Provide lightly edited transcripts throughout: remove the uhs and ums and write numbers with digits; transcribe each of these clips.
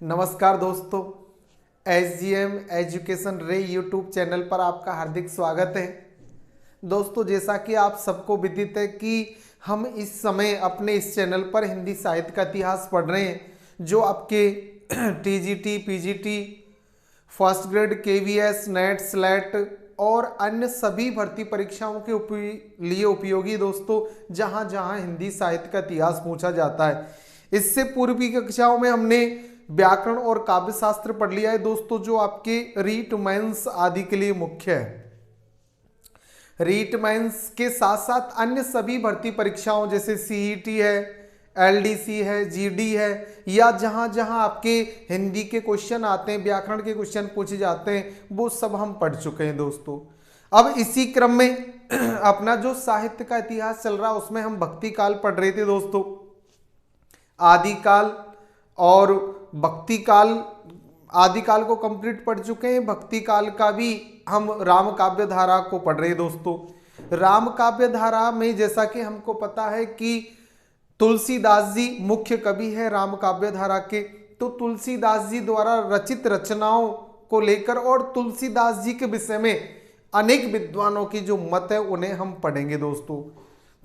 नमस्कार दोस्तों, SGM education रे यूट्यूब चैनल पर आपका हार्दिक स्वागत है। दोस्तों, जैसा कि आप सबको विदित है कि हम इस समय अपने इस चैनल पर हिंदी साहित्य का इतिहास पढ़ रहे हैं, जो आपके TGT, PGT, first grade, KVS, net, slate और अन्य सभी भर्ती परीक्षाओं के लिए उपयोगी दोस्तों, जहां जहां हिंदी साहित्य का इतिहास पूछा जाता है। इससे पूर्वी कक्षाओं में हमने व्याकरण और काव्य शास्त्र पढ़ लिया है दोस्तों, जो आपके रीट, मेंस आदि के लिए मुख्य है। रीट, मेंस के साथ साथ अन्य सभी भर्ती परीक्षाओं जैसे CET है, LDC है, GD है, या जहां जहां आपके हिंदी के क्वेश्चन आते हैं, व्याकरण के क्वेश्चन पूछे जाते हैं, वो सब हम पढ़ चुके हैं दोस्तों। अब इसी क्रम में अपना जो साहित्य का इतिहास चल रहा है, उसमें हम भक्ति काल पढ़ रहे थे दोस्तों, आदिकाल और भक्ति काल। आदिकाल को कंप्लीट पढ़ चुके हैं, भक्ति काल का भी हम राम काव्य धारा को पढ़ रहे हैं दोस्तों। राम काव्य धारा में जैसा कि हमको पता है कि तुलसीदास जी मुख्य कवि है राम काव्य धारा के, तो तुलसीदास जी द्वारा रचित रचनाओं को लेकर और तुलसीदास जी के विषय में अनेक विद्वानों की जो मत है उन्हें हम पढ़ेंगे दोस्तों।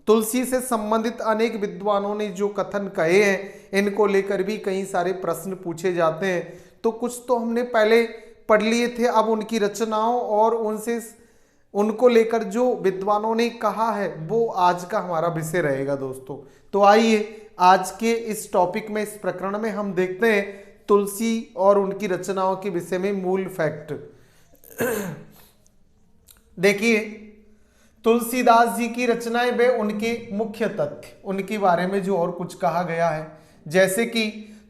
तुलसी से संबंधित अनेक विद्वानों ने जो कथन कहे हैं, इनको लेकर भी कई सारे प्रश्न पूछे जाते हैं। तो कुछ तो हमने पहले पढ़ लिए थे, अब उनकी रचनाओं और उनको लेकर जो विद्वानों ने कहा है वो आज का हमारा विषय रहेगा दोस्तों। तो आइए आज के इस टॉपिक में, इस प्रकरण में हम देखते हैं तुलसी और उनकी रचनाओं के विषय में मूल फैक्ट। देखिए, तुलसीदास जी की रचनाएं वे उनके मुख्य तथ्य, उनके बारे में जो और कुछ कहा गया है, जैसे कि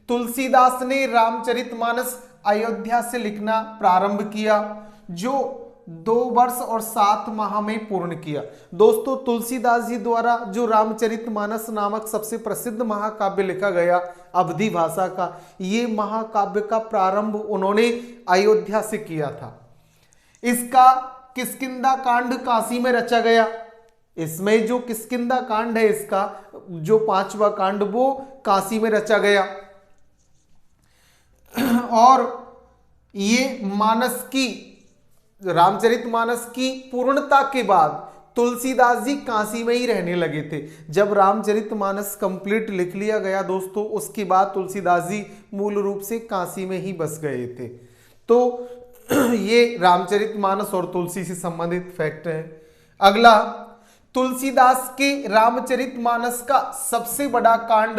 तुलसीदास ने रामचरितमानस अयोध्या से लिखना प्रारंभ किया, जो 2 वर्ष और 7 माह में पूर्ण किया। दोस्तों, तुलसीदास जी द्वारा जो रामचरितमानस नामक सबसे प्रसिद्ध महाकाव्य लिखा गया अवधी भाषा का, ये महाकाव्य का प्रारंभ उन्होंने अयोध्या से किया था। इसका किष्किंधा कांड काशी में रचा गया। इसमें जो किष्किंधा कांड है, इसका जो 5वां कांड, वो काशी में रचा गया। और ये मानस की, रामचरितमानस की पूर्णता के बाद तुलसीदास जी काशी में ही रहने लगे थे। जब रामचरितमानस कंप्लीट लिख लिया गया दोस्तों, उसके बाद तुलसीदास जी मूल रूप से काशी में ही बस गए थे। तो ये रामचरितमानस और तुलसी से संबंधित फैक्ट है। अगला, तुलसीदास के रामचरितमानस का सबसे बड़ा कांड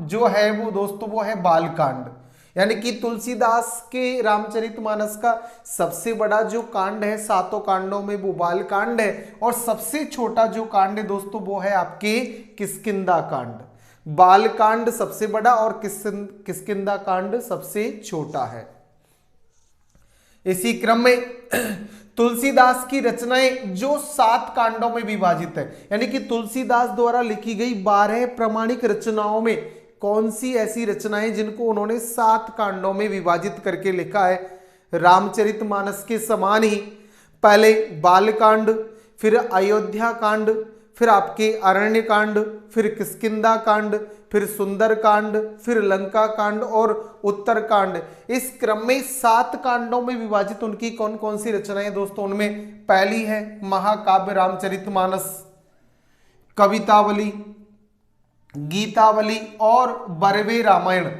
जो है वो दोस्तों, वो है बालकांड। यानी कि तुलसीदास के रामचरितमानस का सबसे बड़ा जो कांड है 7 कांडों में, वो बालकांड है। और सबसे छोटा जो कांड है दोस्तों, वो है आपके किष्किंधा कांड। बालकांड सबसे बड़ा और किष्किंधा कांड सबसे छोटा है। इसी क्रम में तुलसीदास की रचनाएं जो 7 कांडों में विभाजित है, यानी कि तुलसीदास द्वारा लिखी गई 12 प्रामाणिक रचनाओं में कौन सी ऐसी रचनाएं जिनको उन्होंने 7 कांडों में विभाजित करके लिखा है। रामचरितमानस के समान ही पहले बालकांड, फिर अयोध्या कांड, फिर आपके अरण्य कांड, फिर किष्किंधा कांड, फिर सुंदर कांड, फिर लंका कांड और उत्तर कांड। इस क्रम में 7 कांडों में विभाजित उनकी कौन कौन सी रचनाएं दोस्तों, उनमें पहली है महाकाव्य रामचरितमानस, कवितावली, गीतावली और बरवे रामायण।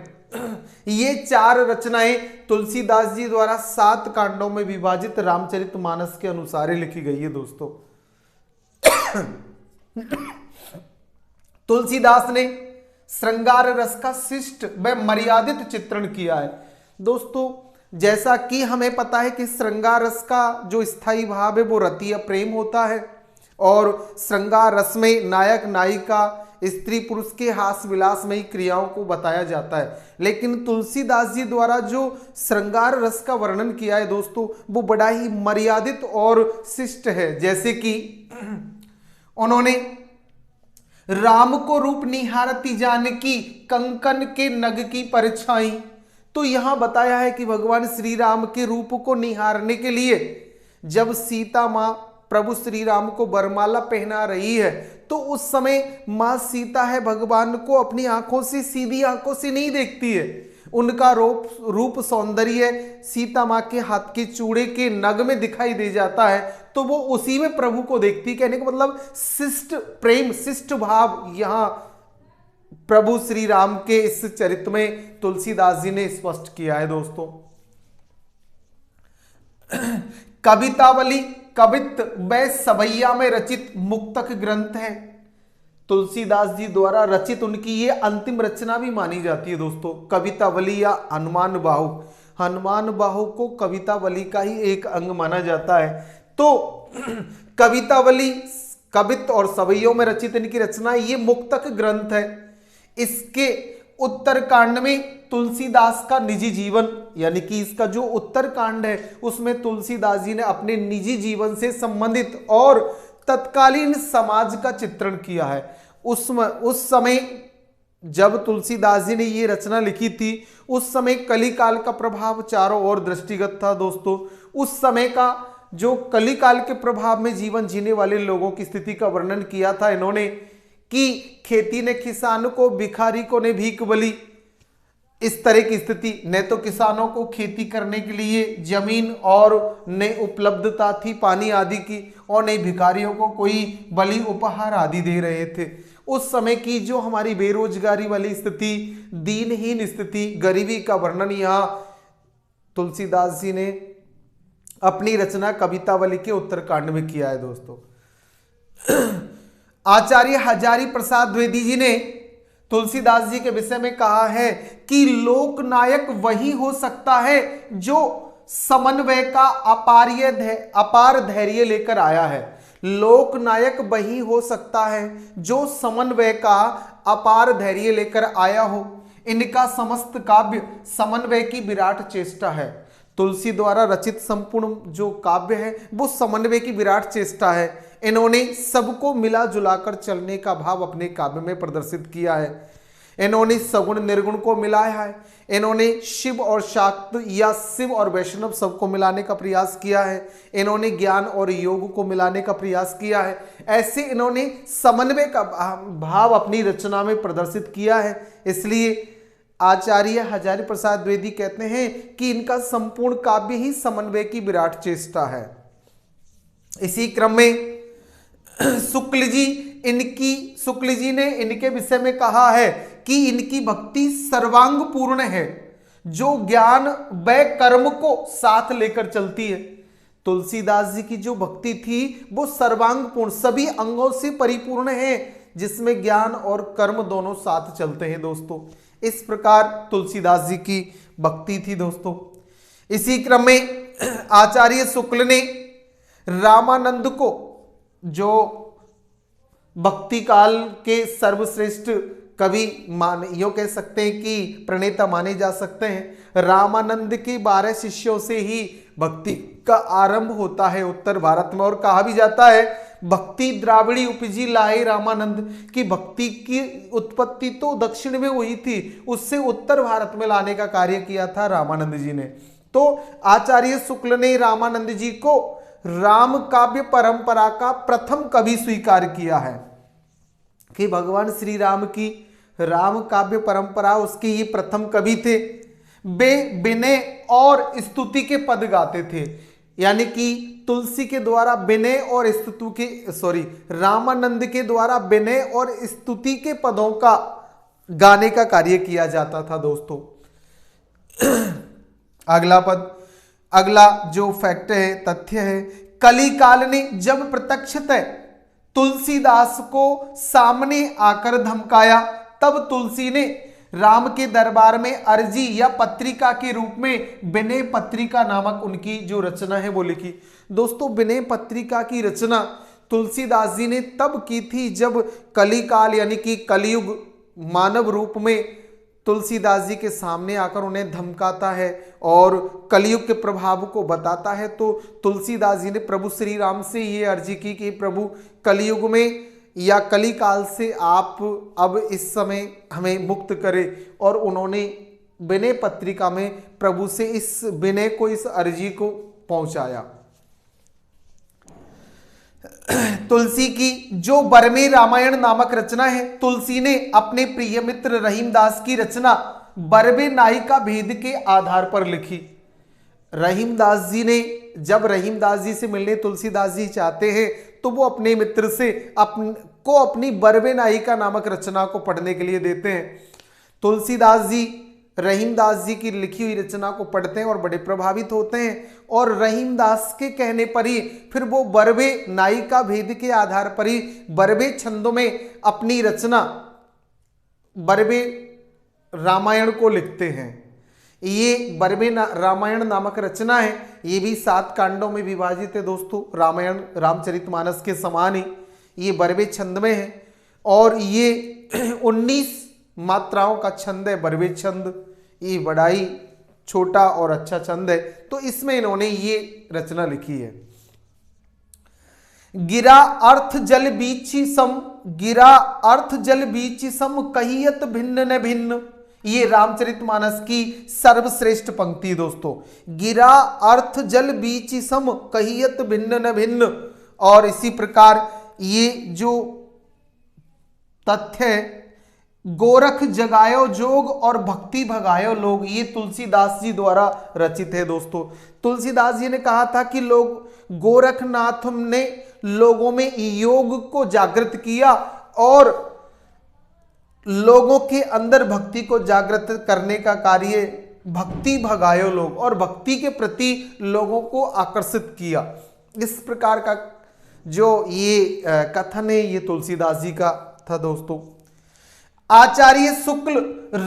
ये 4 रचनाएं तुलसीदास जी द्वारा 7 कांडों में विभाजित रामचरितमानस के अनुसार लिखी गई है दोस्तों। तुलसीदास ने श्रृंगार रस का शिष्ट व मर्यादित चित्रण किया है। दोस्तों, जैसा कि हमें पता है कि श्रृंगार रस का जो स्थायी भाव है वो रतीय प्रेम होता है, और श्रृंगार रस में नायक नायिका, स्त्री पुरुष के हास विलासमयी क्रियाओं को बताया जाता है। लेकिन तुलसीदास जी द्वारा जो श्रृंगार रस का वर्णन किया है दोस्तों, वो बड़ा ही मर्यादित और शिष्ट है। जैसे कि उन्होंने राम को रूप निहारती जानकी, कंकन के नग की परछाई। तो यहां बताया है कि भगवान श्री राम के रूप को निहारने के लिए जब सीता मां प्रभु श्री राम को वरमाला पहना रही है, तो उस समय मां सीता है भगवान को अपनी आंखों से, सीधी आंखों से नहीं देखती है, उनका रूप सौंदर्य सीता माँ के हाथ के चूड़े के नग में दिखाई दे जाता है, तो वो उसी में प्रभु को देखती। कहने का मतलब शिष्ट प्रेम, शिष्ट भाव यहां प्रभु श्री राम के इस चरित्र में तुलसीदास जी ने स्पष्ट किया है दोस्तों। कवितावली कवित्त व सवैया में रचित मुक्तक ग्रंथ है। तुलसीदास जी द्वारा रचित उनकी ये अंतिम रचना भी मानी जाती है दोस्तों। कवितावली या हनुमान बाहु, हनुमान बाहु को कवितावली का ही एक अंग माना जाता है। तो कवितावली कवित्त और सवैयों में रचित इनकी रचना ये मुक्तक ग्रंथ है। इसके उत्तरकांड में तुलसीदास का निजी जीवन, यानी कि इसका जो उत्तरकांड है उसमें तुलसीदास जी ने अपने निजी जीवन से संबंधित और तत्कालीन समाज का चित्रण किया है। उस समय जब तुलसीदास जी ने ये रचना लिखी थी, उस समय कली काल का प्रभाव चारों ओर दृष्टिगत था दोस्तों। उस समय का जो कली काल के प्रभाव में जीवन जीने वाले लोगों की स्थिति का वर्णन किया था इन्होंने, कि खेती ने किसान को, भिखारी को ने भीख बली। इस तरह की स्थिति, न तो किसानों को खेती करने के लिए जमीन और न उपलब्धता थी पानी आदि की, और न भिखारियों को कोई बलि उपहार आदि दे रहे थे। उस समय की जो हमारी बेरोजगारी वाली स्थिति, दीनहीन स्थिति, गरीबी का वर्णन यहाँ तुलसीदास जी ने अपनी रचना कवितावली के उत्तरकांड में किया है दोस्तों। आचार्य हजारी प्रसाद द्विवेदी जी ने तुलसीदास जी के विषय में कहा है कि लोकनायक वही हो सकता है जो समन्वय का अपार धैर्य लेकर आया है। लोकनायक वही हो सकता है जो समन्वय का अपार धैर्य लेकर आया हो। इनका समस्त काव्य समन्वय की विराट चेष्टा है। तुलसी द्वारा रचित संपूर्ण जो काव्य है वो समन्वय की विराट चेष्टा है। इन्होंने सबको मिला जुलाकर चलने का भाव अपने काव्य में प्रदर्शित किया है। इन्होंने सगुण निर्गुण को मिलाया है। इन्होंने शिव और शाक्त या शिव और वैष्णव सबको मिलाने का प्रयास किया है। इन्होंने ज्ञान और योग को मिलाने का प्रयास किया है। ऐसे इन्होंने समन्वय का भाव अपनी रचना में प्रदर्शित किया है। इसलिए आचार्य हजारी प्रसाद द्विवेदी कहते हैं कि इनका संपूर्ण काव्य ही समन्वय की विराट चेष्टा है। इसी क्रम में शुक्ल जी ने इनके विषय में कहा है कि इनकी भक्ति सर्वांग पूर्ण है, जो ज्ञान व कर्म को साथ लेकर चलती है। तुलसीदास जी की जो भक्ति थी वो सर्वांग पूर्ण, सभी अंगों से परिपूर्ण है, जिसमें ज्ञान और कर्म दोनों साथ चलते हैं दोस्तों। इस प्रकार तुलसीदास जी की भक्ति थी दोस्तों। इसी क्रम में आचार्य शुक्ल ने रामानंद को, जो भक्ति काल के सर्वश्रेष्ठ कवि यूं कह सकते हैं कि प्रणेता माने जा सकते हैं, रामानंद के 12 शिष्यों से ही भक्ति का आरंभ होता है उत्तर भारत में। और कहा भी जाता है भक्ति द्राविड़ी उपजी लाए रामानंद, की भक्ति की उत्पत्ति तो दक्षिण में हुई थी, उससे उत्तर भारत में लाने का कार्य किया था रामानंद जी ने। तो आचार्य शुक्ल ने रामानंद जी को राम काव्य परंपरा का प्रथम कवि स्वीकार किया है, कि भगवान श्री राम की राम काव्य परंपरा उसके ये प्रथम कवि थे। वे विनय और स्तुति के पद गाते थे, यानी कि तुलसी के द्वारा विनय और स्तुति के रामानंद के द्वारा विनय और स्तुति के पदों का गाने का कार्य किया जाता था दोस्तों। अगला जो फैक्ट है, तथ्य है, कली काल ने जब प्रत्यक्षतः तुलसीदास को सामने आकर धमकाया, तब तुलसी ने राम के दरबार में अर्जी या पत्रिका के रूप में विनय पत्रिका नामक उनकी जो रचना है वो लिखी। दोस्तों, विनय पत्रिका की रचना तुलसीदास जी ने तब की थी जब कली काल यानी कि कलयुग मानव रूप में तुलसीदास जी के सामने आकर उन्हें धमकाता है और कलयुग के प्रभाव को बताता है। तो तुलसीदास जी ने प्रभु श्री राम से ये अर्जी की कि प्रभु कलयुग में या कली काल से आप अब इस समय हमें मुक्त करें। और उन्होंने विनय पत्रिका में प्रभु से इस विनय को, इस अर्जी को पहुंचाया। तुलसी की जो बरमे रामायण नामक रचना है, तुलसी ने अपने प्रिय मित्र रहीमदास की रचना बरबे नायिका भेद के आधार पर लिखी। रहीमदास जी ने, जब रहीमदास जी से मिलने तुलसीदास जी चाहते हैं तो वो अपने मित्र से अपनी बरबे नायिका नामक रचना को पढ़ने के लिए देते हैं। तुलसीदास जी रहीमदास जी की लिखी हुई रचना को पढ़ते हैं और बड़े प्रभावित होते हैं, और रहीमदास के कहने पर ही फिर वो बरबे नायिका भेद के आधार पर ही बरबे छंदों में अपनी रचना बरबे रामायण को लिखते हैं। ये बरबे रामायण नामक रचना है, ये भी 7 कांडों में विभाजित है दोस्तों, रामायण रामचरितमानस के समान ही ये बरबे छंद में है, और ये 19 मात्राओं का छंद है बरबे छंद। ये बड़ा ही छोटा और अच्छा छंद है, तो इसमें इन्होंने ये रचना लिखी है। गिरा अर्थ जल बीची सम, गिरा अर्थ जल बीची सम, कहियत भिन्न न भिन्न। ये रामचरितमानस की सर्वश्रेष्ठ पंक्ति दोस्तों। गिरा अर्थ जल बीची सम, कहियत भिन्न न भिन्न। और इसी प्रकार ये जो तथ्य है, गोरख जगायो जोग और भक्ति भगायो लोग, ये तुलसीदास जी द्वारा रचित है दोस्तों। तुलसीदास जी ने कहा था कि लोग गोरखनाथ ने लोगों में योग को जागृत किया और लोगों के अंदर भक्ति को जागृत करने का कार्य भक्ति भगायो लोग, और भक्ति के प्रति लोगों को आकर्षित किया। इस प्रकार का जो ये कथन है ये तुलसीदास जी का था दोस्तों। आचार्य शुक्ल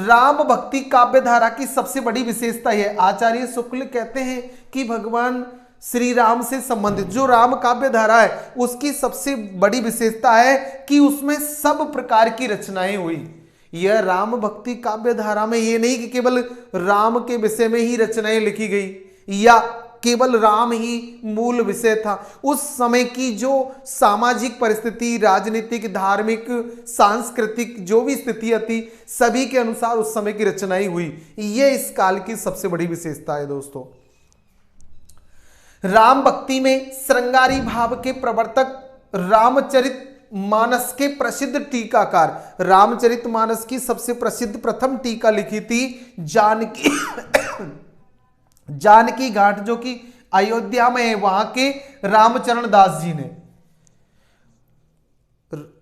राम भक्ति काव्य धारा की सबसे बड़ी विशेषता है। आचार्य शुक्ल कहते हैं कि भगवान श्री राम से संबंधित जो राम काव्य धारा है उसकी सबसे बड़ी विशेषता है कि उसमें सब प्रकार की रचनाएं हुई। यह राम भक्ति काव्य धारा में ये नहीं कि केवल राम के विषय में ही रचनाएं लिखी गई या केवल राम ही मूल विषय था। उस समय की जो सामाजिक परिस्थिति, राजनीतिक, धार्मिक, सांस्कृतिक जो भी स्थितियां थी सभी के अनुसार उस समय की रचनाएं हुई। ये इस काल की सबसे बड़ी विशेषता है दोस्तों। राम भक्ति में श्रृंगारी भाव के प्रवर्तक रामचरितमानस के प्रसिद्ध टीकाकार, रामचरितमानस की सबसे प्रसिद्ध प्रथम टीका लिखी थी जानकी घाट जो कि अयोध्या में है, वहां के रामचरण दास जी ने।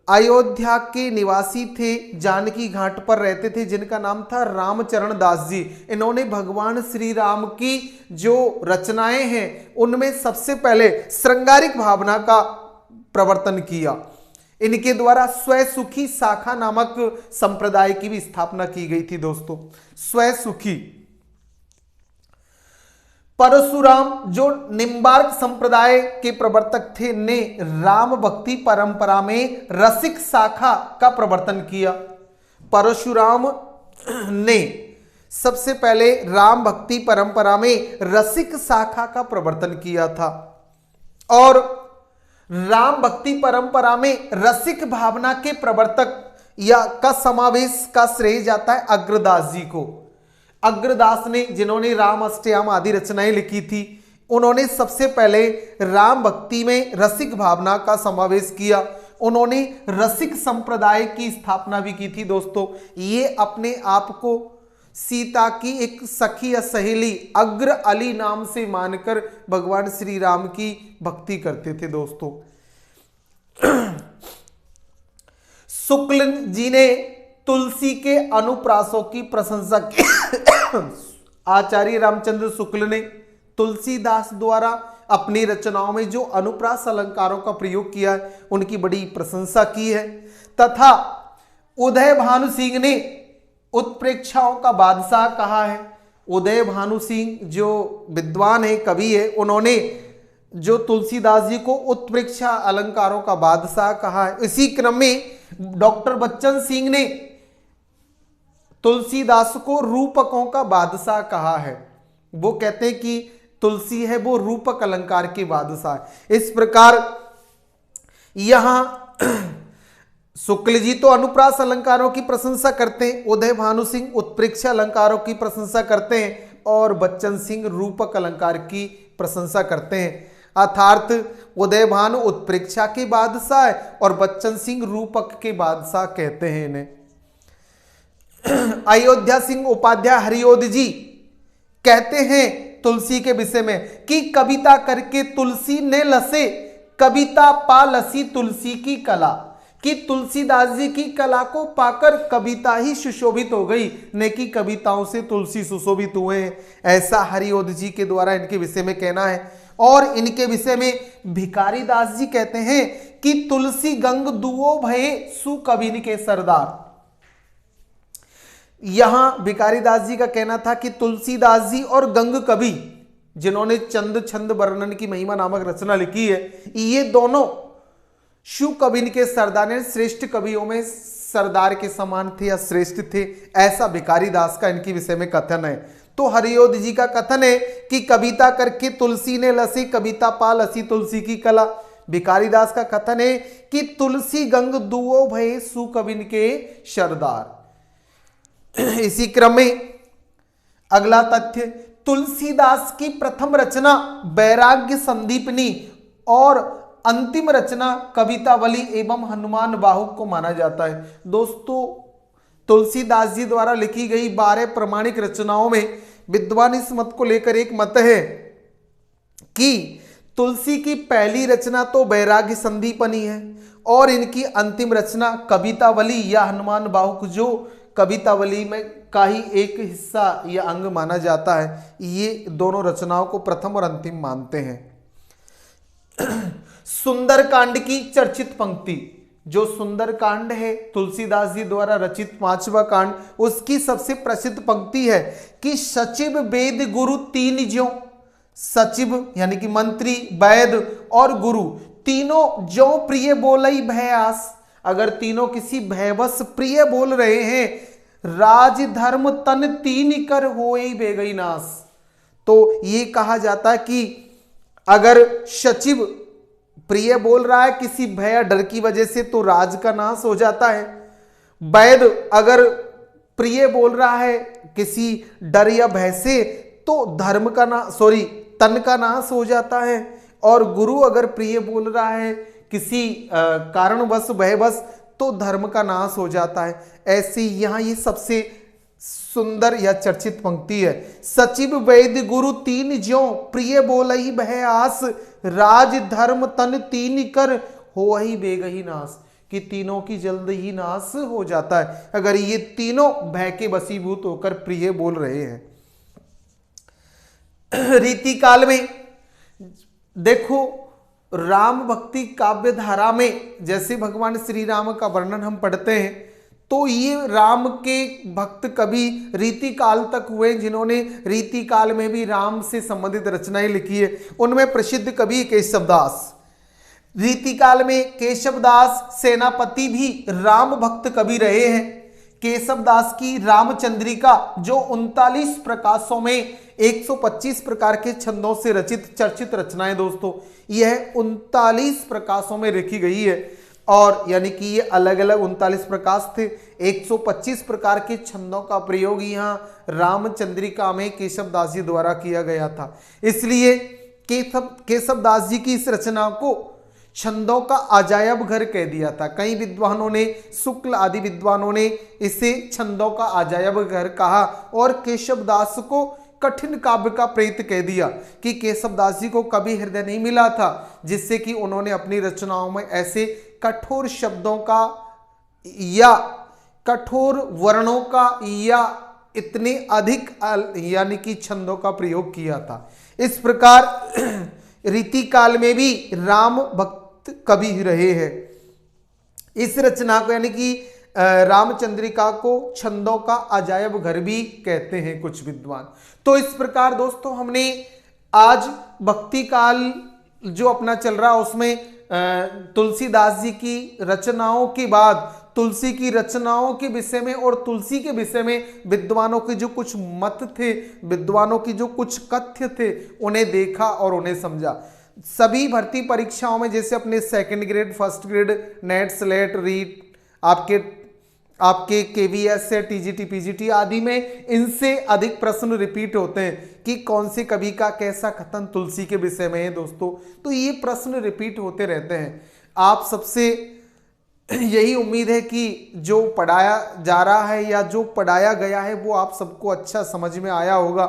अयोध्या के निवासी थे, जानकी घाट पर रहते थे, जिनका नाम था रामचरण दास जी। इन्होंने भगवान श्री राम की जो रचनाएं हैं उनमें सबसे पहले श्रृंगारिक भावना का प्रवर्तन किया। इनके द्वारा स्वसुखी शाखा नामक संप्रदाय की भी स्थापना की गई थी दोस्तों। स्वसुखी परशुराम जो निम्बार्क संप्रदाय के प्रवर्तक थे ने राम भक्ति परंपरा में रसिक शाखा का प्रवर्तन किया। परशुराम ने सबसे पहले राम भक्ति परंपरा में रसिक शाखा का प्रवर्तन किया था, और राम भक्ति परंपरा में रसिक भावना के प्रवर्तक या का समावेश का श्रेय जाता है अग्रदास जी को। अग्रदास ने, जिन्होंने राम अष्टयाम आदि रचनाएं लिखी थी, उन्होंने सबसे पहले राम भक्ति में रसिक भावना का समावेश किया। उन्होंने रसिक संप्रदाय की स्थापना भी की थी दोस्तों। ये अपने आप को सीता की एक सखी या सहेली अग्र अली नाम से मानकर भगवान श्री राम की भक्ति करते थे दोस्तों। शुक्ल जी ने तुलसी के अनुप्रासों की प्रशंसा की। आचार्य रामचंद्र शुक्ल ने तुलसीदास द्वारा अपनी रचनाओं में जो अनुप्रास अलंकारों का प्रयोग किया है उनकी बड़ी प्रशंसा की है, तथा उदय भानु सिंह ने उत्प्रेक्षाओं का बादशाह कहा है। उदय भानु सिंह जो विद्वान है, कवि है, उन्होंने जो तुलसीदास जी को उत्प्रेक्षा अलंकारों का बादशाह कहा है। इसी क्रम में डॉक्टर बच्चन सिंह ने तुलसीदास को रूपकों का बादशाह कहा है। वो कहते हैं कि तुलसी है वो रूपक अलंकार के बादशाह है। इस प्रकार यहां शुक्ल जी तो अनुप्रास अलंकारों की प्रशंसा करते हैं, उदय भानु सिंह उत्प्रेक्षा अलंकारों की प्रशंसा करते हैं, और बच्चन सिंह रूपक अलंकार की प्रशंसा करते हैं। अर्थात उदय भानु उत्प्रेक्षा के बादशाह है और बच्चन सिंह रूपक के बादशाह कहते हैं इन्हें। अयोध्या सिंह उपाध्याय हरिओद जी कहते हैं तुलसी के विषय में कि कविता करके तुलसी ने लसे, कविता पा लसी तुलसी की कला, कि तुलसीदास जी की कला को पाकर कविता ही सुशोभित हो गई, न कि कविताओं से तुलसी सुशोभित हुए हैं। ऐसा हरिओद जी के द्वारा इनके विषय में कहना है। और इनके विषय में भिखारी दास जी कहते हैं कि तुलसी गंग दुओ भये सु कबिन के सरदार। यहां भिखारी दास जी का कहना था कि तुलसीदास जी और गंग कवि जिन्होंने चंद छंद वर्णन की महिमा नामक रचना लिखी है, ये दोनों शु कबिन के सरदार ने श्रेष्ठ कवियों में सरदार के समान थे या श्रेष्ठ थे, ऐसा भिखारी दास का इनके विषय में कथन है। तो हरिओद जी का कथन है कि कविता करके तुलसी ने लसी, कविता पा लसी तुलसी की कला। भिखारी दास का कथन है कि तुलसी गंग दुओ भये सु कबिन के सरदार। इसी क्रम में अगला तथ्य, तुलसीदास की प्रथम रचना वैराग्य संदीपनी और अंतिम रचना कवितावली एवं हनुमान बाहुक को माना जाता है। दोस्तों, तुलसीदास जी द्वारा लिखी गई 12 प्रमाणिक रचनाओं में विद्वान इस मत को लेकर एक मत है कि तुलसी की पहली रचना तो वैराग्य संदीपनी है और इनकी अंतिम रचना कवितावली या हनुमान बाहुक, जो कवितावली में का ही एक हिस्सा या अंग माना जाता है, ये दोनों रचनाओं को प्रथम और अंतिम मानते हैं। सुंदरकांड की चर्चित पंक्ति, जो सुंदरकांड है तुलसीदास जी द्वारा रचित 5वां कांड, उसकी सबसे प्रसिद्ध पंक्ति है कि सचिव वेद गुरु तीन ज्यों, सचिव यानी कि मंत्री, वैद और गुरु तीनों जो प्रिय बोलई भयास। अगर तीनों किसी भयवश प्रिय बोल रहे हैं, राज धर्म तन तीन कर होई बेगई नाश। तो ये कहा जाता है कि अगर सचिव प्रिय बोल रहा है किसी भय या डर की वजह से तो राज का नाश हो जाता है, वैद अगर प्रिय बोल रहा है किसी डर या भय से तो धर्म का तन का नाश हो जाता है, और गुरु अगर प्रिय बोल रहा है किसी कारणवश भयवश तो धर्म का नाश हो जाता है। ऐसे यहाँ ये सबसे सुंदर या चर्चित पंक्ति है, सचिव वैद्य गुरु तीन ज्यों प्रिय बोलहि भय आस, राज धर्म तन तीन कर होहि बेगहि नाश, कि तीनों की जल्द ही नाश हो जाता है अगर ये तीनों भय के वशीभूत होकर प्रिय बोल रहे हैं। रीति काल में देखो, राम भक्ति काव्य धारा में जैसे भगवान श्री राम का वर्णन हम पढ़ते हैं तो ये राम के भक्त कवि रीति काल तक हुए जिन्होंने रीति काल में भी राम से संबंधित रचनाएं लिखी है। उनमें प्रसिद्ध कवि केशवदास, रीति काल में केशवदास सेनापति भी राम भक्त कवि रहे हैं। केशवदास की रामचंद्रिका जो 39 प्रकाशों में 125 प्रकार के छंदों से रचित चर्चित रचनाएं, दोस्तों यह 39 प्रकाशों में लिखी गई है, और यानी कि ये अलग अलग 39 प्रकाश थे। 125 प्रकार के छंदों का प्रयोग यहाँ रामचंद्रिका में केशवदास जी द्वारा किया गया था। इसलिए केशवदास जी की इस रचना को छंदों का अजायब घर कह दिया था। कई विद्वानों ने, शुक्ल आदि विद्वानों ने इसे छंदों का अजायब घर कहा और केशवदास को कठिन काव्य का प्रेत कह दिया कि केशवदास जी को कभी हृदय नहीं मिला था जिससे कि उन्होंने अपनी रचनाओं में ऐसे कठोर शब्दों का या कठोर वर्णों का या इतने अधिक यानी कि छंदों का प्रयोग किया था। इस प्रकार रीति काल में भी राम भक्त कवि रहे हैं। इस रचना को यानी कि रामचंद्रिका को छंदों का अजायब घर भी कहते हैं कुछ विद्वान। तो इस प्रकार दोस्तों हमने आज भक्ति काल जो अपना चल रहा है उसमें तुलसीदास जी की रचनाओं के बाद तुलसी की रचनाओं के विषय में और तुलसी के विषय में विद्वानों के जो कुछ मत थे, विद्वानों की जो कुछ कथ्य थे, उन्हें देखा और उन्हें समझा। सभी भर्ती परीक्षाओं में जैसे अपने second grade, first grade, NET, SLET, REET, आपके केवीएस से टीजीटी, पीजीटी आदि में इनसे अधिक प्रश्न रिपीट होते हैं कि कौन से कवि का कैसा कथन तुलसी के विषय में है दोस्तों। तो ये प्रश्न रिपीट होते रहते हैं। आप सबसे यही उम्मीद है कि जो पढ़ाया जा रहा है या जो पढ़ाया गया है वो आप सबको अच्छा समझ में आया होगा।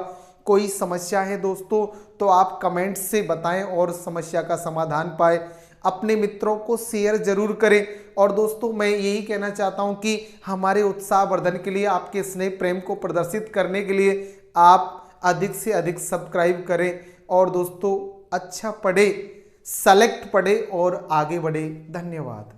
कोई समस्या है दोस्तों तो आप कमेंट से बताएं और समस्या का समाधान पाए। अपने मित्रों को शेयर जरूर करें। और दोस्तों मैं यही कहना चाहता हूं कि हमारे उत्साहवर्धन के लिए, आपके स्नेह प्रेम को प्रदर्शित करने के लिए आप अधिक से अधिक सब्सक्राइब करें। और दोस्तों अच्छा पढ़े, सेलेक्ट पढ़े और आगे बढ़े। धन्यवाद।